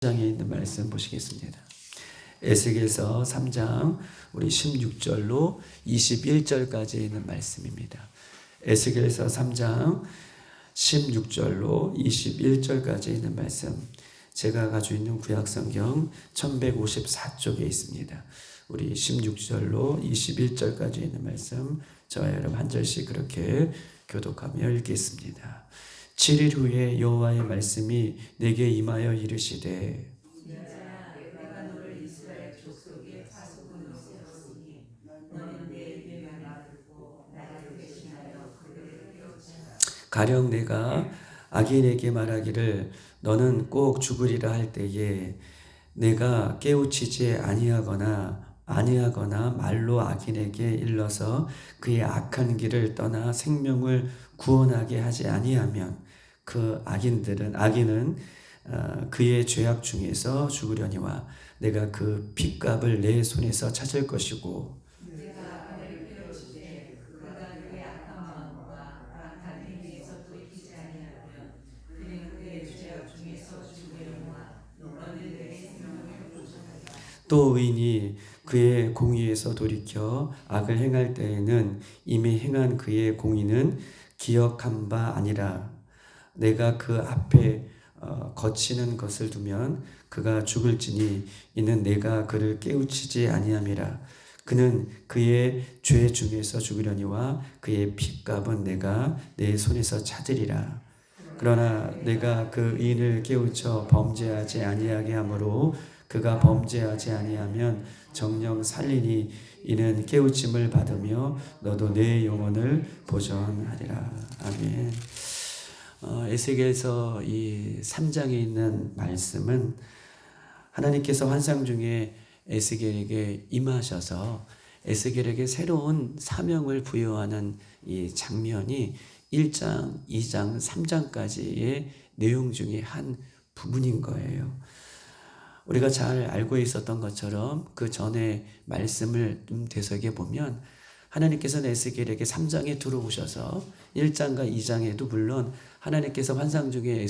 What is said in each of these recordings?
장에 있는 말씀 보시겠습니다. 에스겔서 3장 우리 16절로 21절까지 있는 말씀입니다. 에스겔서 3장 16절로 21절까지 있는 말씀, 제가 가지고 있는 구약성경 1154쪽에 있습니다. 우리 16절로 21절까지 있는 말씀, 저와 여러분 한 절씩 그렇게 교독하며 읽겠습니다. 7일 후에 여호와의 말씀이 내게 임하여 이르시되, 내가 너를 이스라엘 족속의 파수꾼으로 세웠으니 너는 내 입의 말을 듣고 나를 대신하여 그들을 깨우치라. 가령 내가 악인에게 말하기를 너는 꼭 죽으리라 할 때에 내가 깨우치지 아니하거나 말로 악인에게 일러서 그의 악한 길을 떠나 생명을 구원하게 하지 아니하면 그 악인은 그의 죄악 중에서 죽으려니와 내가 그 핏값을 내 손에서 찾을 것이고, 내가 그를 깨우치되 그가 그의 악한 마음과 악한 행위에서 돌이키지 아니하면 그는 그의 죄악 중에서 죽으려니와 너는 내 생명을 쫓아가리라. 또 의인이 그의 공의에서 돌이켜 악을 행할 때에는 이미 행한 그의 공의는 기억한 바 아니라 내가 그 앞에 거치는 것을 두면 그가 죽을지니 이는 내가 그를 깨우치지 아니함이라. 그는 그의 죄 중에서 죽으려니와 그의 핏값은 내가 내 손에서 찾으리라. 그러나 내가 그 의인을 깨우쳐 범죄하지 아니하게 하므로 그가 범죄하지 아니하면 정녕 살리니 이는 깨우침을 받으며 너도 내 영혼을 보존하리라. 아멘. 에스겔서 이 3장에 있는 말씀은 하나님께서 환상 중에 에스겔에게 임하셔서 에스겔에게 새로운 사명을 부여하는 이 장면이 1장, 2장, 3장까지의 내용 중에 한 부분인 거예요. 우리가 잘 알고 있었던 것처럼 그 전에 말씀을 좀 되새겨 보면 하나님께서는 에스겔에게 3장에 들어오셔서 1장과 2장에도 물론 하나님께서 환상 중에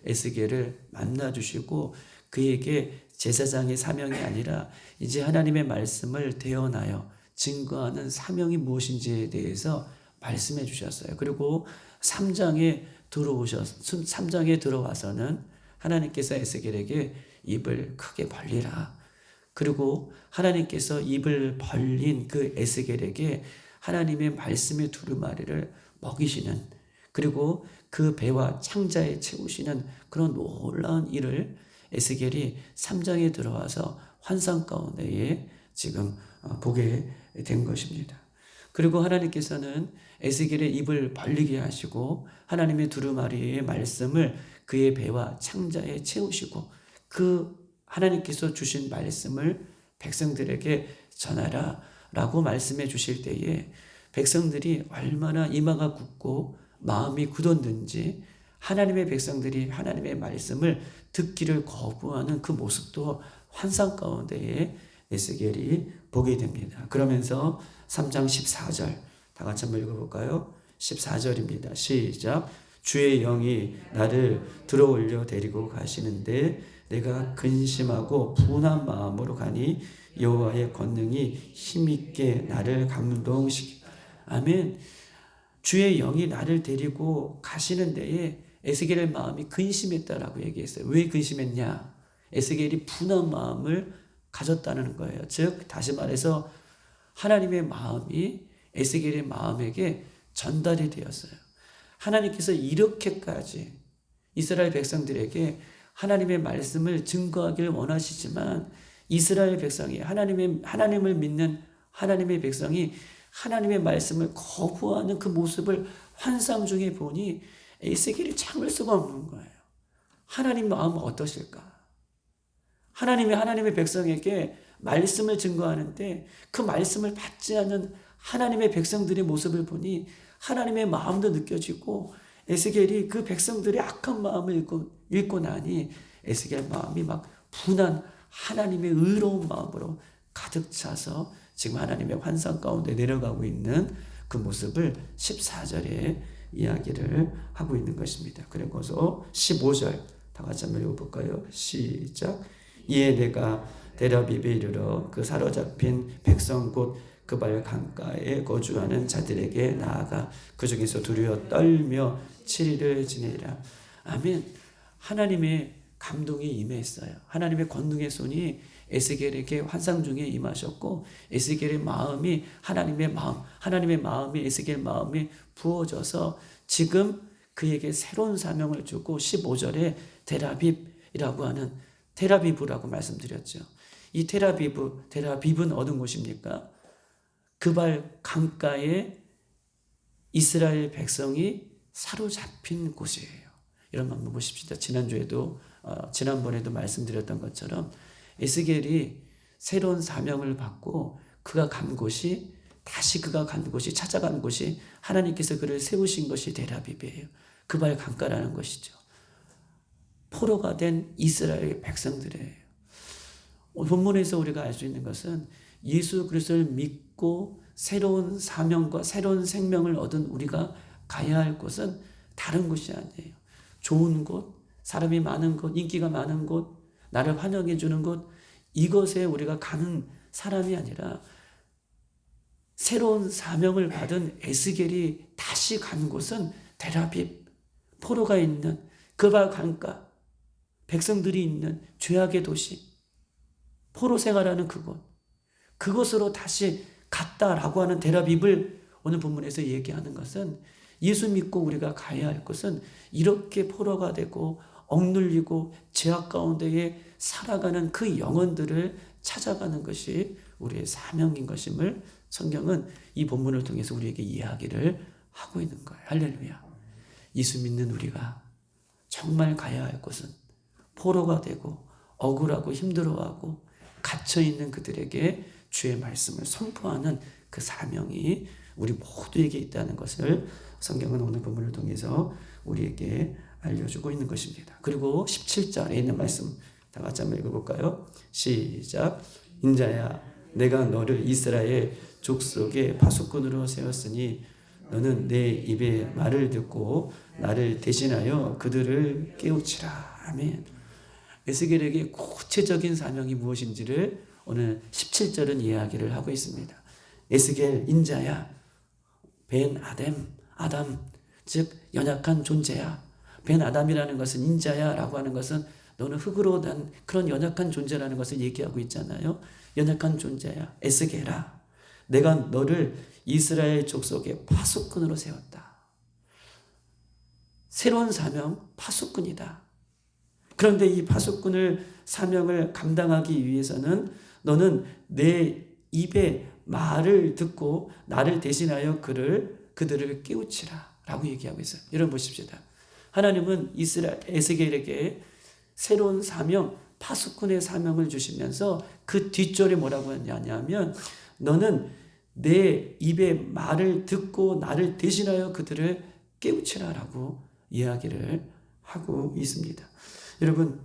에스겔을 만나주시고 그에게 제사장의 사명이 아니라 이제 하나님의 말씀을 대언하여 증거하는 사명이 무엇인지에 대해서 말씀해 주셨어요. 그리고 3장에 들어와서는 하나님께서 에스겔에게 입을 크게 벌리라. 그리고 하나님께서 입을 벌린 그 에스겔에게 하나님의 말씀의 두루마리를 먹이시는, 그리고 그 배와 창자에 채우시는 그런 놀라운 일을 에스겔이 3장에 들어와서 환상 가운데에 지금 보게 된 것입니다. 그리고 하나님께서는 에스겔의 입을 벌리게 하시고 하나님의 두루마리의 말씀을 그의 배와 창자에 채우시고 그 하나님께서 주신 말씀을 백성들에게 전하라 라고 말씀해 주실 때에 백성들이 얼마나 이마가 굳고 마음이 굳었는지 하나님의 백성들이 하나님의 말씀을 듣기를 거부하는 그 모습도 환상 가운데에 에스겔이 보게 됩니다. 그러면서 3장 14절 다 같이 한번 읽어볼까요? 14절입니다. 시작. 주의 영이 나를 들어올려 데리고 가시는데 내가 근심하고 분한 마음으로 가니 여호와의 권능이 힘있게 나를 감동시키. 아멘. 주의 영이 나를 데리고 가시는 데에 에스겔의 마음이 근심했다라고 얘기했어요. 왜 근심했냐? 에스겔이 분한 마음을 가졌다는 거예요. 즉 다시 말해서 하나님의 마음이 에스겔의 마음에게 전달이 되었어요. 하나님께서 이렇게까지 이스라엘 백성들에게 하나님의 말씀을 증거하기를 원하시지만 이스라엘 백성이 하나님을 믿는 하나님의 백성이 하나님의 말씀을 거부하는 그 모습을 환상 중에 보니 에스겔이 참을 수가 없는 거예요. 하나님 마음은 어떠실까? 하나님의 백성에게 말씀을 증거하는데 그 말씀을 받지 않는 하나님의 백성들의 모습을 보니 하나님의 마음도 느껴지고 에스겔이 그 백성들의 악한 마음을 읽고 나니 에스겔 마음이 막 분한 하나님의 의로운 마음으로 가득 차서 지금 하나님의 환상 가운데 내려가고 있는 그 모습을 14절에 이야기를 하고 있는 것입니다. 그리고서 15절 다 같이 한번 읽어볼까요? 시작. 이에 내가 데라빕에 이르러 그 사로잡힌 백성 곧 그발 강가에 거주하는 자들에게 나아가 그 중에서 두려워 떨며 7일을 지내리라. 아멘. 하나님의 감동이 임했어요. 하나님의 권능의 손이 에스겔에게 환상 중에 임하셨고 에스겔의 마음이 하나님의 마음이 에스겔 마음이 부어져서 지금 그에게 새로운 사명을 주고 15절에 데라빕이라고 하는 테라비브라고 말씀드렸죠. 이 테라비브는 어느 곳입니까? 그발 강가에 이스라엘 백성이 사로잡힌 곳이에요. 여러분 한번 보십시다. 지난번에도 말씀드렸던 것처럼 에스겔이 새로운 사명을 받고 그가 간 곳이 찾아간 곳이 하나님께서 그를 세우신 것이 데라빕이에요. 그발 강가라는 것이죠. 포로가 된 이스라엘 백성들이에요. 본문에서 우리가 알 수 있는 것은 예수 그리스도를 믿고 새로운 사명과 새로운 생명을 얻은 우리가 가야 할 곳은 다른 곳이 아니에요. 좋은 곳, 사람이 많은 곳, 인기가 많은 곳, 나를 환영해 주는 곳, 이것에 우리가 가는 사람이 아니라 새로운 사명을 받은 에스겔이 다시 간 곳은 데라빕, 포로가 있는 그발 강가, 백성들이 있는 죄악의 도시, 포로 생활하는 그곳으로 다시 갔다라고 하는 데라빕을 오늘 본문에서 얘기하는 것은 예수 믿고 우리가 가야 할 것은 이렇게 포로가 되고 억눌리고 죄악 가운데에 살아가는 그 영혼들을 찾아가는 것이 우리의 사명인 것임을 성경은 이 본문을 통해서 우리에게 이야기를 하고 있는 거예요. 할렐루야. 예수 믿는 우리가 정말 가야 할 곳은 포로가 되고 억울하고 힘들어하고 갇혀있는 그들에게 주의 말씀을 선포하는 그 사명이 우리 모두에게 있다는 것을 성경은 오늘 본문을 통해서 우리에게 알려주고 있는 것입니다. 그리고 17절에 있는 말씀 다 같이 한번 읽어볼까요? 시작. 인자야 내가 너를 이스라엘 족속의 파수꾼으로 세웠으니 너는 내 입의 말을 듣고 나를 대신하여 그들을 깨우치라. 아멘. 에스겔에게 구체적인 사명이 무엇인지를 오늘 17절은 이야기를 하고 있습니다. 에스겔 인자야, 벤 아담, 즉 연약한 존재야. 벤 아담이라는 것은 인자야 라고 하는 것은 너는 흙으로 난 그런 연약한 존재라는 것을 얘기하고 있잖아요. 연약한 존재야. 에스겔아, 내가 너를 이스라엘 족속의 파수꾼으로 세웠다. 새로운 사명, 파수꾼이다. 그런데 이 파수꾼을 사명을 감당하기 위해서는 너는 내 입의 말을 듣고 나를 대신하여 그들을 깨우치라 라고 얘기하고 있어요. 여러분 보십시다. 하나님은 에스겔에게 새로운 사명, 파수꾼의 사명을 주시면서 그 뒷절에 뭐라고 하냐면 너는 내 입의 말을 듣고 나를 대신하여 그들을 깨우치라 라고 이야기를 하고 있습니다. 여러분,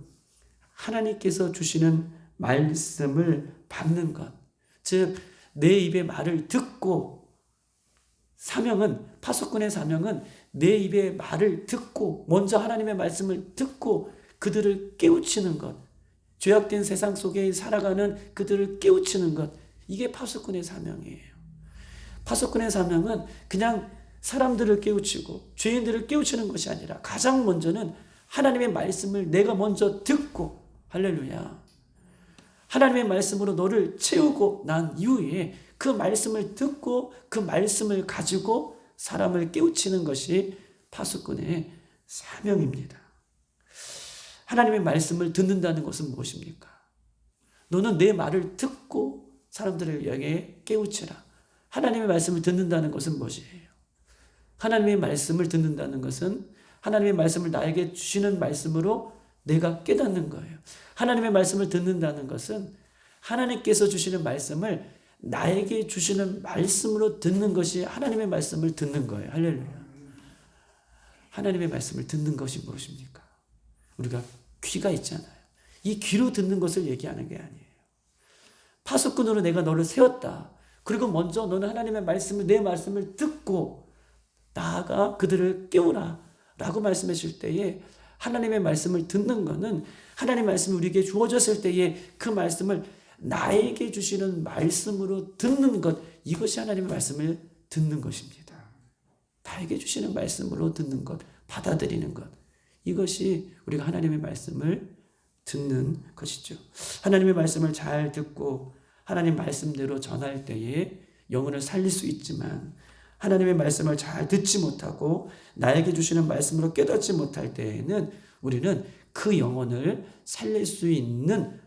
하나님께서 주시는 말씀을 받는 것, 즉 내 입의 말을 듣고, 파수꾼의 사명은 내 입의 말을 듣고 먼저 하나님의 말씀을 듣고 그들을 깨우치는 것, 죄악된 세상 속에 살아가는 그들을 깨우치는 것, 이게 파수꾼의 사명이에요. 파수꾼의 사명은 그냥 사람들을 깨우치고 죄인들을 깨우치는 것이 아니라 가장 먼저는 하나님의 말씀을 내가 먼저 듣고, 할렐루야, 하나님의 말씀으로 너를 채우고 난 이후에 그 말씀을 듣고 그 말씀을 가지고 사람을 깨우치는 것이 파수꾼의 사명입니다. 하나님의 말씀을 듣는다는 것은 무엇입니까? 너는 내 말을 듣고 사람들을 향해 깨우치라. 하나님의 말씀을 듣는다는 것은 무엇이에요? 하나님의 말씀을 듣는다는 것은 하나님의 말씀을 나에게 주시는 말씀으로 내가 깨닫는 거예요. 하나님의 말씀을 듣는다는 것은 하나님께서 주시는 말씀을 나에게 주시는 말씀으로 듣는 것이 하나님의 말씀을 듣는 거예요. 할렐루야. 하나님의 말씀을 듣는 것이 무엇입니까? 우리가 귀가 있잖아요. 이 귀로 듣는 것을 얘기하는 게 아니에요. 파수꾼으로 내가 너를 세웠다. 그리고 먼저 너는 하나님의 말씀을, 내 말씀을 듣고 나아가 그들을 깨우라 라고 말씀하실 때에 하나님의 말씀을 듣는 것은 하나님의 말씀이 우리에게 주어졌을 때에 그 말씀을 나에게 주시는 말씀으로 듣는 것, 이것이 하나님의 말씀을 듣는 것입니다. 나에게 주시는 말씀으로 듣는 것, 받아들이는 것, 이것이 우리가 하나님의 말씀을 듣는 것이죠. 하나님의 말씀을 잘 듣고 하나님 말씀대로 전할 때에 영혼을 살릴 수 있지만, 하나님의 말씀을 잘 듣지 못하고 나에게 주시는 말씀으로 깨닫지 못할 때에는 우리는 그 영혼을 살릴 수 있는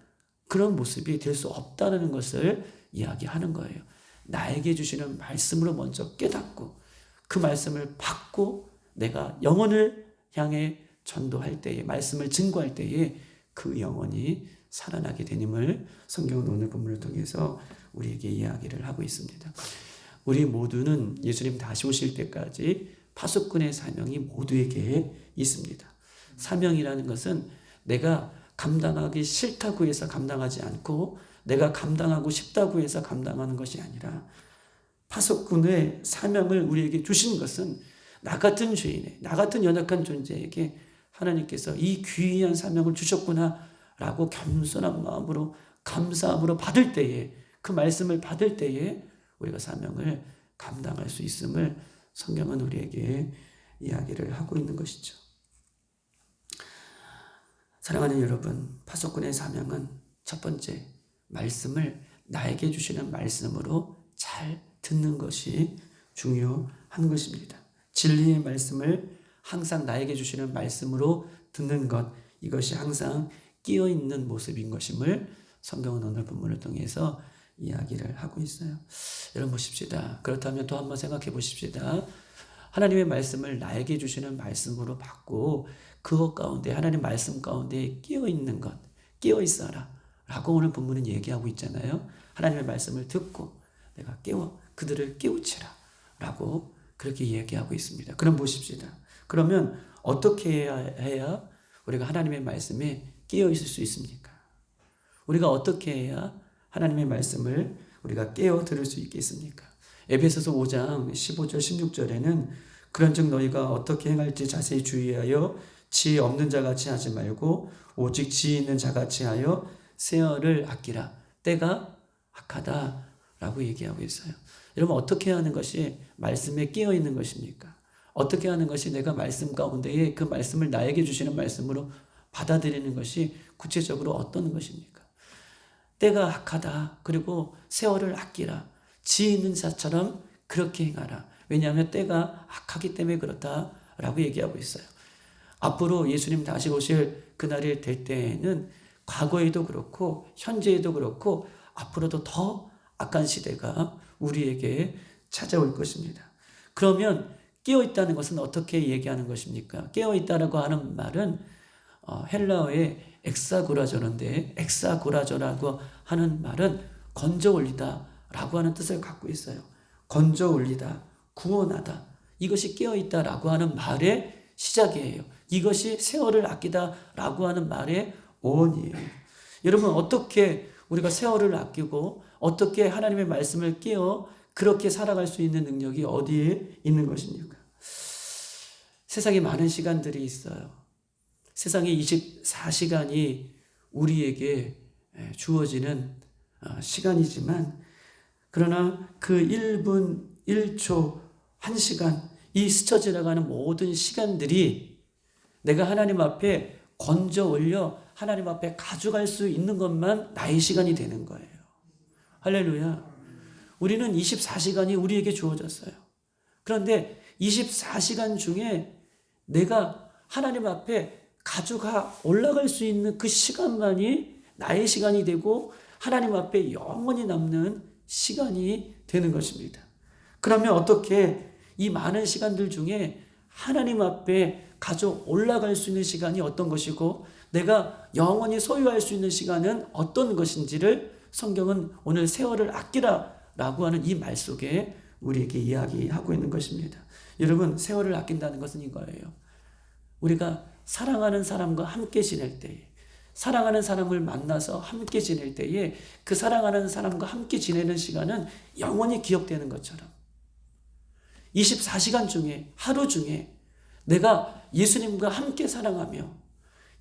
그런 모습이 될 수 없다는 것을 이야기하는 거예요. 나에게 주시는 말씀으로 먼저 깨닫고 그 말씀을 받고 내가 영혼을 향해 전도할 때에, 말씀을 증거할 때에 그 영혼이 살아나게 되님을 성경은 오늘 본문을 통해서 우리에게 이야기를 하고 있습니다. 우리 모두는 예수님 다시 오실 때까지 파수꾼의 사명이 모두에게 있습니다. 사명이라는 것은 내가 감당하기 싫다고 해서 감당하지 않고 내가 감당하고 싶다고 해서 감당하는 것이 아니라, 파수꾼의 사명을 우리에게 주신 것은 나 같은 죄인의, 나 같은 연약한 존재에게 하나님께서 이 귀한 사명을 주셨구나 라고 겸손한 마음으로 감사함으로 받을 때에, 그 말씀을 받을 때에 우리가 사명을 감당할 수 있음을 성경은 우리에게 이야기를 하고 있는 것이죠. 사랑하는 여러분, 파수꾼의 사명은 첫 번째, 말씀을 나에게 주시는 말씀으로 잘 듣는 것이 중요한 것입니다. 진리의 말씀을 항상 나에게 주시는 말씀으로 듣는 것, 이것이 항상 끼어있는 모습인 것임을 성경은 오늘 본문을 통해서 이야기를 하고 있어요. 여러분 보십시다. 그렇다면 또 한번 생각해 보십시다. 하나님의 말씀을 나에게 주시는 말씀으로 받고 그것 가운데, 하나님 말씀 가운데 끼어있는 것, 끼어있어라 라고 오늘 본문은 얘기하고 있잖아요. 하나님의 말씀을 듣고 내가 그들을 깨우치라 라고 그렇게 얘기하고 있습니다. 그럼 보십시다. 그러면 어떻게 해야 우리가 하나님의 말씀에 끼어있을 수 있습니까? 우리가 어떻게 해야 하나님의 말씀을 우리가 깨어 들을 수 있겠습니까? 에베소서 5장 15절 16절에는 그런즉 너희가 어떻게 행할지 자세히 주의하여 지혜 없는 자같이 하지 말고 오직 지혜 있는 자같이 하여 세어를 아끼라. 때가 악하다 라고 얘기하고 있어요. 여러분, 어떻게 하는 것이 말씀에 끼어 있는 것입니까? 어떻게 하는 것이 내가 말씀 가운데에 그 말씀을 나에게 주시는 말씀으로 받아들이는 것이 구체적으로 어떤 것입니까? 때가 악하다. 그리고 세월을 아끼라. 지혜 있는 자처럼 그렇게 행하라. 왜냐하면 때가 악하기 때문에 그렇다라고 얘기하고 있어요. 앞으로 예수님 다시 오실 그날이 될 때에는 과거에도 그렇고 현재에도 그렇고 앞으로도 더 악한 시대가 우리에게 찾아올 것입니다. 그러면 깨어있다는 것은 어떻게 얘기하는 것입니까? 깨어있다라고 하는 말은 헬라어의 엑사고라저인데, 엑사고라저라고 하는 말은 건져 올리다 라고 하는 뜻을 갖고 있어요. 건져 올리다, 구원하다, 이것이 깨어있다 라고 하는 말의 시작이에요. 이것이 세월을 아끼다 라고 하는 말의 원이에요. 여러분, 어떻게 우리가 세월을 아끼고 어떻게 하나님의 말씀을 깨어 그렇게 살아갈 수 있는 능력이 어디에 있는 것입니까? 세상에 많은 시간들이 있어요. 세상에 24시간이 우리에게 주어지는 시간이지만, 그러나 그 1분, 1초, 1시간, 이 스쳐 지나가는 모든 시간들이 내가 하나님 앞에 건져 올려 하나님 앞에 가져갈 수 있는 것만 나의 시간이 되는 거예요. 할렐루야. 우리는 24시간이 우리에게 주어졌어요. 그런데 24시간 중에 내가 하나님 앞에 가져가 올라갈 수 있는 그 시간만이 나의 시간이 되고 하나님 앞에 영원히 남는 시간이 되는 것입니다. 그러면 어떻게 이 많은 시간들 중에 하나님 앞에 가져 올라갈 수 있는 시간이 어떤 것이고 내가 영원히 소유할 수 있는 시간은 어떤 것인지를 성경은 오늘 세월을 아끼라 라고 하는 이 말 속에 우리에게 이야기하고 있는 것입니다. 여러분, 세월을 아낀다는 것은 이거예요. 우리가 사랑하는 사람과 함께 지낼 때에, 사랑하는 사람을 만나서 함께 지낼 때에 그 사랑하는 사람과 함께 지내는 시간은 영원히 기억되는 것처럼 24시간 중에, 하루 중에 내가 예수님과 함께 사랑하며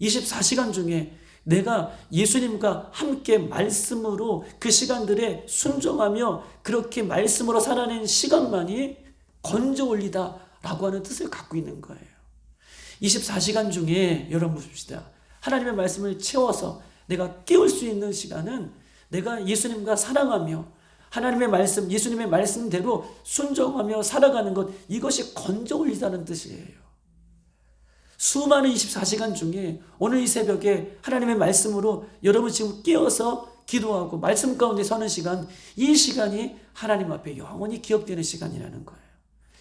24시간 중에 내가 예수님과 함께 말씀으로 그 시간들에 순종하며 그렇게 말씀으로 살아낸 시간만이 건져 올리다라고 하는 뜻을 갖고 있는 거예요. 24시간 중에 여러분 봅시다. 하나님의 말씀을 채워서 내가 깨울 수 있는 시간은 내가 예수님과 사랑하며 하나님의 말씀, 예수님의 말씀대로 순종하며 살아가는 것, 이것이 건져 올리다는 뜻이에요. 수많은 24시간 중에 오늘 이 새벽에 하나님의 말씀으로 여러분 지금 깨어서 기도하고 말씀 가운데 서는 시간, 이 시간이 하나님 앞에 영원히 기억되는 시간이라는 거예요.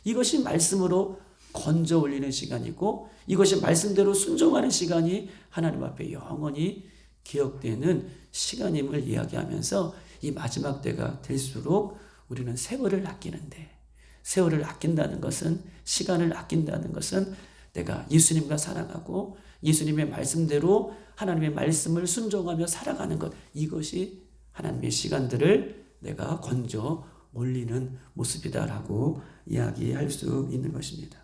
이것이 말씀으로 건져 올리는 시간이고 이것이 말씀대로 순종하는 시간이 하나님 앞에 영원히 기억되는 시간임을 이야기하면서 이 마지막 때가 될수록 우리는 세월을 아끼는데, 세월을 아낀다는 것은, 시간을 아낀다는 것은 내가 예수님과 사랑하고 예수님의 말씀대로 하나님의 말씀을 순종하며 살아가는 것, 이것이 하나님의 시간들을 내가 건져 올리는 모습이다라고 이야기할 수 있는 것입니다.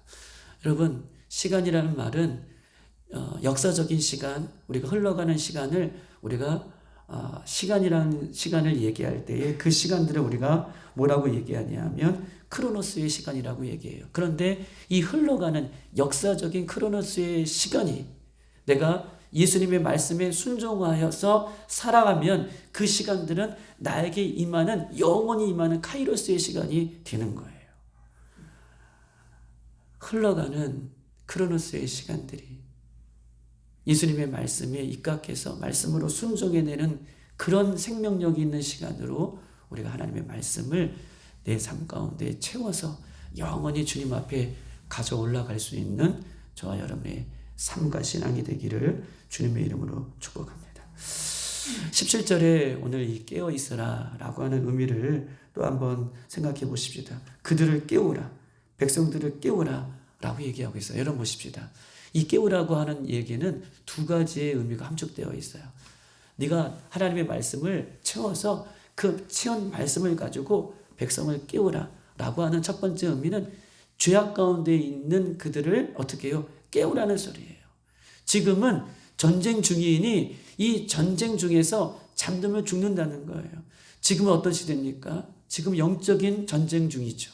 여러분, 시간이라는 말은 역사적인 시간, 우리가 흘러가는 시간을 우리가 시간이라는 시간을 얘기할 때에 그 시간들을 우리가 뭐라고 얘기하냐면 크로노스의 시간이라고 얘기해요. 그런데 이 흘러가는 역사적인 크로노스의 시간이 내가 예수님의 말씀에 순종하여서 살아가면 그 시간들은 나에게 임하는, 영원히 임하는 카이로스의 시간이 되는 거예요. 흘러가는 크로노스의 시간들이 예수님의 말씀에 입각해서 말씀으로 순종해내는 그런 생명력이 있는 시간으로 우리가 하나님의 말씀을 내 삶 가운데 채워서 영원히 주님 앞에 가져 올라갈 수 있는 저와 여러분의 삶과 신앙이 되기를 주님의 이름으로 축복합니다. 17절에 오늘 이 깨어 있으라 라고 하는 의미를 또 한번 생각해 보십시다. 그들을 깨우라, 백성들을 깨우라 라고 얘기하고 있어요. 여러분 보십시다. 이 깨우라고 하는 얘기는 두 가지의 의미가 함축되어 있어요. 네가 하나님의 말씀을 채워서 그 채운 말씀을 가지고 백성을 깨우라 라고 하는 첫 번째 의미는 죄악 가운데 있는 그들을 어떻게 해요? 깨우라는 소리예요. 지금은 전쟁 중이니 이 전쟁 중에서 잠들면 죽는다는 거예요. 지금은 어떤 시대입니까? 지금 영적인 전쟁 중이죠.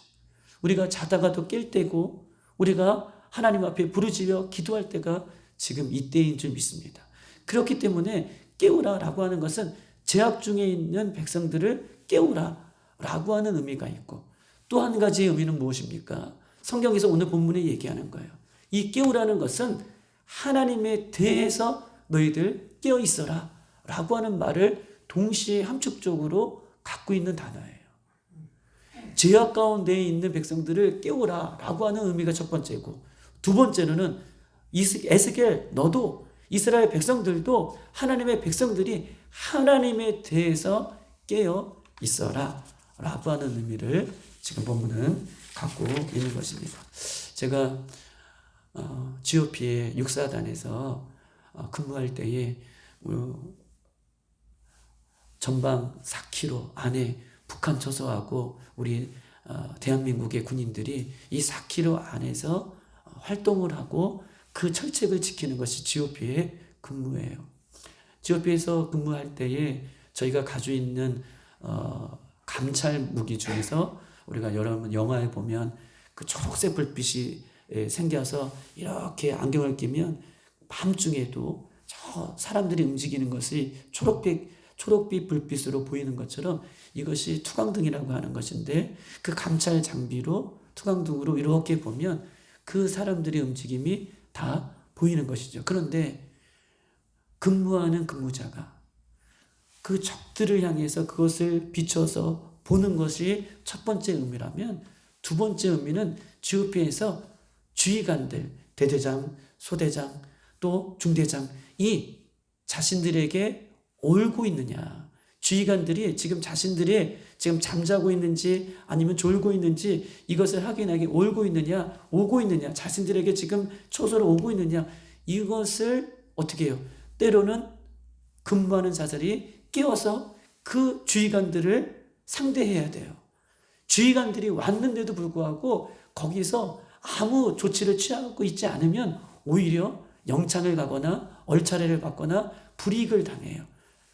우리가 자다가도 깰 때고 우리가 하나님 앞에 부르짖어 기도할 때가 지금 이때인 줄 믿습니다. 그렇기 때문에 깨우라라고 하는 것은 죄악 중에 있는 백성들을 깨우라 라고 하는 의미가 있고, 또 한 가지의 의미는 무엇입니까? 성경에서 오늘 본문에 얘기하는 거예요. 이 깨우라는 것은 하나님에 대해서 너희들 깨어 있어라 라고 하는 말을 동시에 함축적으로 갖고 있는 단어예요. 죄악 가운데 있는 백성들을 깨우라 라고 하는 의미가 첫 번째고, 두 번째로는 에스겔 너도 이스라엘 백성들도 하나님의 백성들이 하나님에 대해서 깨어 있어라 라고 하는 의미를 지금 본문은 갖고 있는 것입니다. 제가 GOP의 육사단에서 근무할 때에 전방 4km 안에 북한 초소하고 우리 대한민국의 군인들이 이 4km 안에서 활동을 하고 그 철책을 지키는 것이 GOP의 근무예요. GOP에서 근무할 때에 저희가 가지고 있는 감찰 무기 중에서 우리가 여러분 영화에 보면 그 초록색 불빛이 생겨서 이렇게 안경을 끼면 밤중에도 저 사람들이 움직이는 것이 초록빛 불빛으로 보이는 것처럼 이것이 투광등이라고 하는 것인데, 그 감찰 장비로 투광등으로 이렇게 보면 그 사람들의 움직임이 다 보이는 것이죠. 그런데 근무하는 근무자가 그 적들을 향해서 그것을 비춰서 보는 것이 첫 번째 의미라면, 두 번째 의미는 GOP에서 지휘관들, 대대장, 소대장, 또 중대장, 이 자신들에게 올고 있느냐, 지휘관들이 지금 자신들이 지금 잠자고 있는지 아니면 졸고 있는지 이것을 확인하기 올고 있느냐, 오고 있느냐, 자신들에게 지금 초소로 오고 있느냐, 이것을 어떻게 해요? 때로는 근무하는 자들이 깨워서 그 지휘관들을 상대해야 돼요. 지휘관들이 왔는데도 불구하고 거기서 아무 조치를 취하고 있지 않으면 오히려 영창을 가거나 얼차례를 받거나 불이익을 당해요.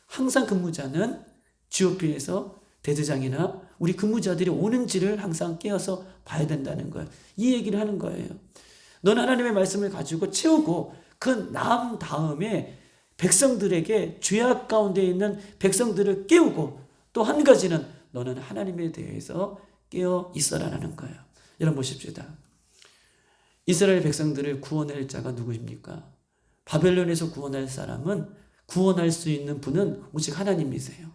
항상 근무자는 GOP에서 대대장이나 우리 근무자들이 오는지를 항상 깨어서 봐야 된다는 거예요. 이 얘기를 하는 거예요. 넌 하나님의 말씀을 가지고 채우고 그 남 다음에 백성들에게 죄악 가운데 있는 백성들을 깨우고 또 한 가지는 너는 하나님에 대해서 깨어 있어라라는 거예요. 여러분 보십시다. 이스라엘 백성들을 구원할 자가 누구입니까? 바벨론에서 구원할 사람은 구원할 수 있는 분은 오직 하나님이세요.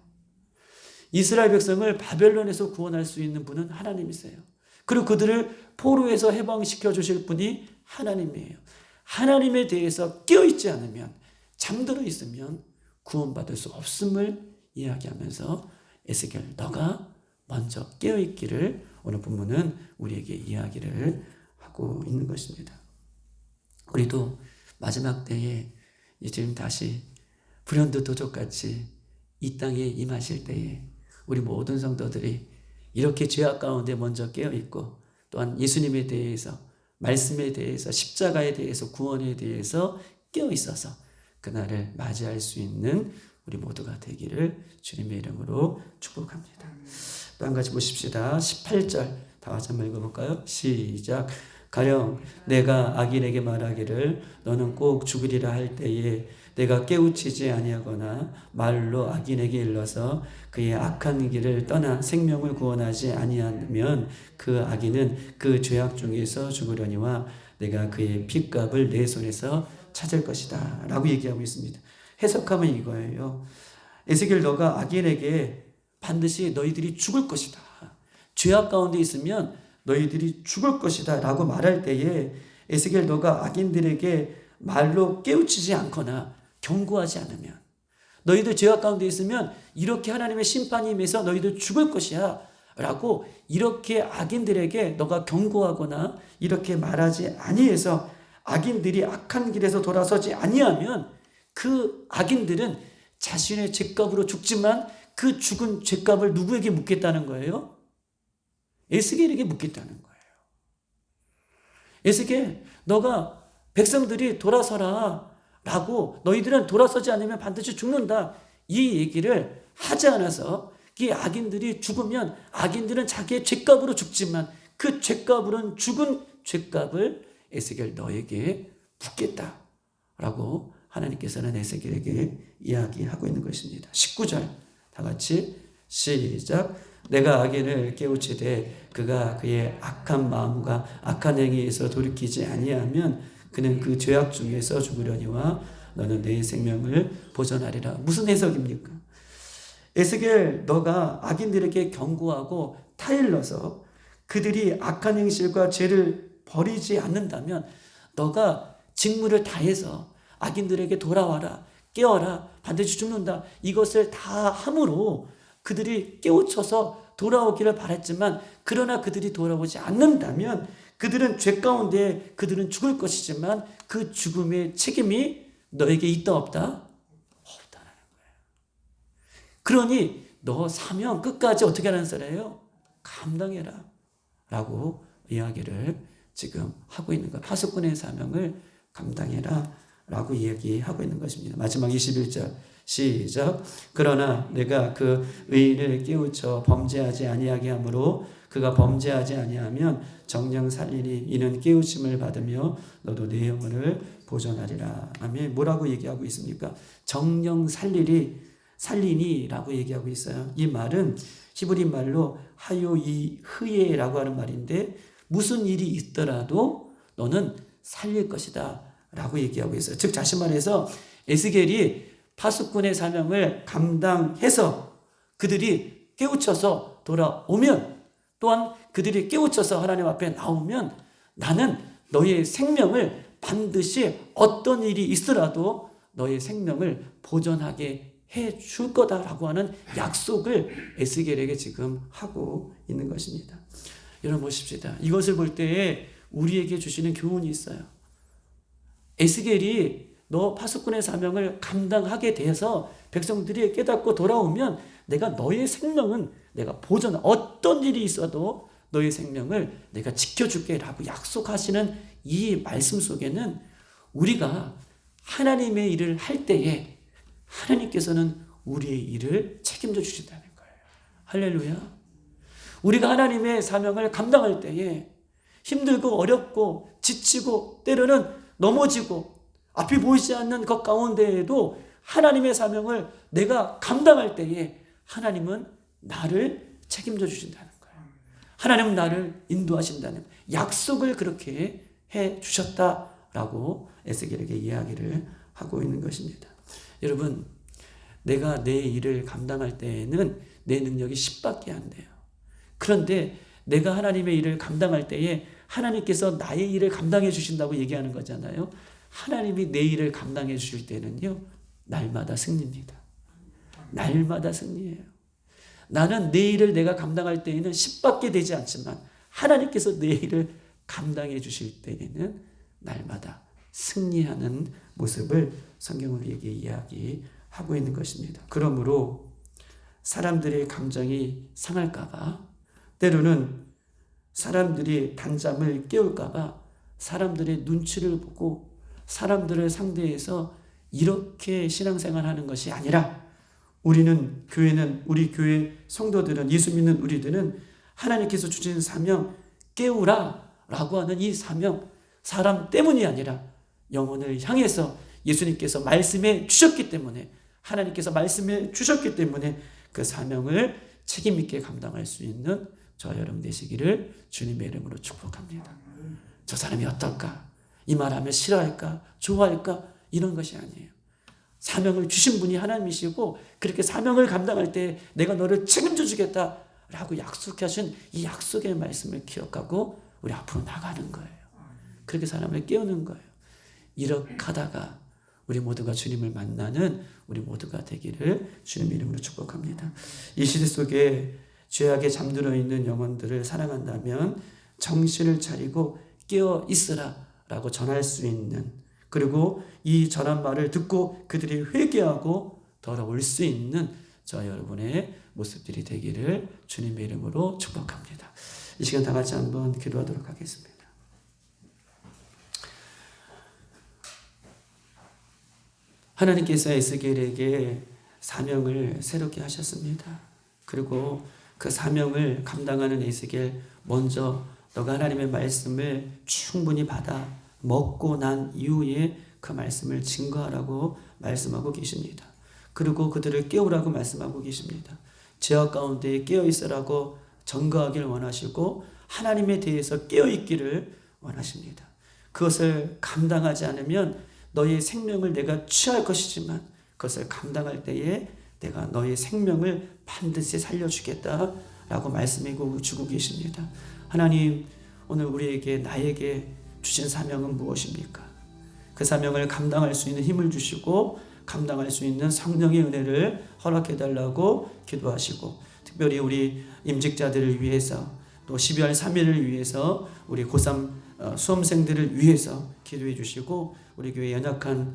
이스라엘 백성을 바벨론에서 구원할 수 있는 분은 하나님이세요. 그리고 그들을 포로에서 해방시켜 주실 분이 하나님이에요. 하나님에 대해서 깨어있지 않으면, 잠들어 있으면 구원받을 수 없음을 이야기하면서 에스겔 너가 먼저 깨어있기를 오늘 본문은 우리에게 이야기를 하고 있는 것입니다. 우리도 마지막 때에 이제 다시 불현듯 도적같이 이 땅에 임하실 때에 우리 모든 성도들이 이렇게 죄악 가운데 먼저 깨어있고 또한 예수님에 대해서, 말씀에 대해서, 십자가에 대해서, 구원에 대해서 깨어있어서 그날을 맞이할 수 있는 우리 모두가 되기를 주님의 이름으로 축복합니다. 또 한 가지 보십시다. 18절 다 같이 한번 읽어볼까요? 시작. 가령 내가 악인에게 말하기를 너는 꼭 죽으리라 할 때에 내가 깨우치지 아니하거나 말로 악인에게 일러서 그의 악한 길을 떠나 생명을 구원하지 아니하면 그 악인은 그 죄악 중에서 죽으려니와 내가 그의 핏값을 내 손에서 찾을 것이다 라고 얘기하고 있습니다. 해석하면 이거예요. 에스겔 너가 악인에게 반드시 너희들이 죽을 것이다. 죄악 가운데 있으면 너희들이 죽을 것이다 라고 말할 때에 에스겔 너가 악인들에게 말로 깨우치지 않거나 경고하지 않으면, 너희들 죄악 가운데 있으면 이렇게 하나님의 심판이 임해서 너희들 죽을 것이야 라고 이렇게 악인들에게 너가 경고하거나 이렇게 말하지 아니해서 악인들이 악한 길에서 돌아서지 아니하면 그 악인들은 자신의 죄값으로 죽지만 그 죽은 죄값을 누구에게 묻겠다는 거예요? 에스겔에게 묻겠다는 거예요. 에스겔 너가 백성들이 돌아서라 라고, 너희들은 돌아서지 않으면 반드시 죽는다, 이 얘기를 하지 않아서 이 악인들이 죽으면 악인들은 자기의 죄값으로 죽지만 그 죄값으로는 죽은 죄값을 에스겔 너에게 묻겠다 라고 하나님께서는 에스겔에게 이야기하고 있는 것입니다. 19절 다 같이 시작. 내가 악인을 깨우치되 그가 그의 악한 마음과 악한 행위에서 돌이키지 아니하면 그는 그 죄악 중에서 죽으려니와 너는 내 생명을 보존하리라. 무슨 해석입니까? 에스겔 너가 악인들에게 경고하고 타일러서 그들이 악한 행실과 죄를 버리지 않는다면 너가 직무를 다해서 악인들에게 돌아와라, 깨어라, 반드시 죽는다, 이것을 다 함으로 그들이 깨우쳐서 돌아오기를 바랐지만 그러나 그들이 돌아오지 않는다면 그들은 죄 가운데 그들은 죽을 것이지만 그 죽음의 책임이 너에게 있다 없다? 없다라는 거예요. 그러니 너 사명 끝까지 어떻게 하는 사람이에요? 감당해라 라고 이야기를 지금 하고 있는 거예요. 파수꾼의 사명을 감당해라 라고 이야기하고 있는 것입니다. 마지막 21절 시작. 그러나 내가 그 의인을 깨우쳐 범죄하지 아니하게 하므로 그가 범죄하지 아니하면 정령 살리니 이는 깨우침을 받으며 너도 내 영혼을 보존하리라. 아멘. 뭐라고 얘기하고 있습니까? 정령 살리니 라고 얘기하고 있어요. 이 말은 히브리 말로 하요이 흐예라고 하는 말인데 무슨 일이 있더라도 너는 살릴 것이다 라고 얘기하고 있어요. 즉 다시 말해서 에스겔이 파수꾼의 사명을 감당해서 그들이 깨우쳐서 돌아오면, 또한 그들이 깨우쳐서 하나님 앞에 나오면 나는 너의 생명을 반드시 어떤 일이 있더라도 너의 생명을 보존하게 해줄 거다라고 하는 약속을 에스겔에게 지금 하고 있는 것입니다. 여러분 보십시다. 이것을 볼 때에 우리에게 주시는 교훈이 있어요. 에스겔이 너 파수꾼의 사명을 감당하게 돼서 백성들이 깨닫고 돌아오면 내가 너의 생명은 내가 보존, 어떤 일이 있어도 너의 생명을 내가 지켜줄게 라고 약속하시는 이 말씀 속에는 우리가 하나님의 일을 할 때에 하나님께서는 우리의 일을 책임져 주신다는 거예요. 할렐루야. 우리가 하나님의 사명을 감당할 때에 힘들고 어렵고 지치고 때로는 넘어지고 앞이 보이지 않는 것 가운데에도 하나님의 사명을 내가 감당할 때에 하나님은 나를 책임져 주신다는 거예요. 하나님은 나를 인도하신다는 약속을 그렇게 해 주셨다라고 에스겔에게 이야기를 하고 있는 것입니다. 여러분, 내가 내 일을 감당할 때에는 내 능력이 10밖에 안 돼요. 그런데 내가 하나님의 일을 감당할 때에 하나님께서 나의 일을 감당해 주신다고 얘기하는 거잖아요. 하나님이 내 일을 감당해 주실 때는요, 날마다 승리입니다. 날마다 승리예요. 나는 내 일을 내가 감당할 때에는 10밖에 되지 않지만 하나님께서 내 일을 감당해 주실 때에는 날마다 승리하는 모습을 성경은 우리에게 이야기하고 있는 것입니다. 그러므로 사람들의 감정이 상할까봐, 때로는 사람들이 단잠을 깨울까봐 사람들의 눈치를 보고 사람들을 상대해서 이렇게 신앙생활 하는 것이 아니라, 우리는, 교회는, 우리 교회 성도들은, 예수 믿는 우리들은 하나님께서 주신 사명, 깨우라 라고 하는 이 사명, 사람 때문이 아니라 영혼을 향해서 예수님께서 말씀해 주셨기 때문에, 하나님께서 말씀해 주셨기 때문에 그 사명을 책임있게 감당할 수 있는 저 여러분 되시기를 주님의 이름으로 축복합니다. 저 사람이 어떨까? 이 말하면 싫어할까? 좋아할까? 이런 것이 아니에요. 사명을 주신 분이 하나님이시고, 그렇게 사명을 감당할 때 내가 너를 책임져 주겠다라고 약속하신 이 약속의 말씀을 기억하고 우리 앞으로 나가는 거예요. 그렇게 사람을 깨우는 거예요. 이렇게 하다가 우리 모두가 주님을 만나는 우리 모두가 되기를 주님의 이름으로 축복합니다. 이 시대 속에 죄악에 잠들어 있는 영혼들을 사랑한다면 정신을 차리고 깨어 있으라 라고 전할 수 있는, 그리고 이 전한 말을 듣고 그들이 회개하고 돌아올 수 있는 저 여러분의 모습들이 되기를 주님의 이름으로 축복합니다. 이 시간 다 같이 한번 기도하도록 하겠습니다. 하나님께서 에스겔에게 사명을 새롭게 하셨습니다. 그리고 그 사명을 감당하는 에스겔, 먼저 너가 하나님의 말씀을 충분히 받아 먹고 난 이후에 그 말씀을 증거하라고 말씀하고 계십니다. 그리고 그들을 깨우라고 말씀하고 계십니다. 죄악 가운데 깨어있으라고 전거하기를 원하시고 하나님에 대해서 깨어있기를 원하십니다. 그것을 감당하지 않으면 너의 생명을 내가 취할 것이지만 그것을 감당할 때에 내가 너의 생명을 반드시 살려주겠다라고 말씀해 주고 계십니다. 하나님, 오늘 우리에게, 나에게 주신 사명은 무엇입니까? 그 사명을 감당할 수 있는 힘을 주시고 감당할 수 있는 성령의 은혜를 허락해 달라고 기도하시고, 특별히 우리 임직자들을 위해서, 또 12월 3일을 위해서, 우리 고3 수험생들을 위해서 기도해 주시고, 우리 교회 연약한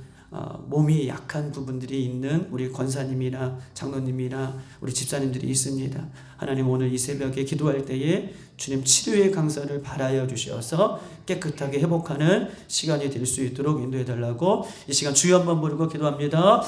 몸이 약한 부분들이 있는 우리 권사님이나 장로님이나 우리 집사님들이 있습니다. 하나님, 오늘 이 새벽에 기도할 때에 주님 치료의 강사를 발하여 주셔서 깨끗하게 회복하는 시간이 될 수 있도록 인도해 달라고 이 시간 주여 한번 부르고 기도합니다.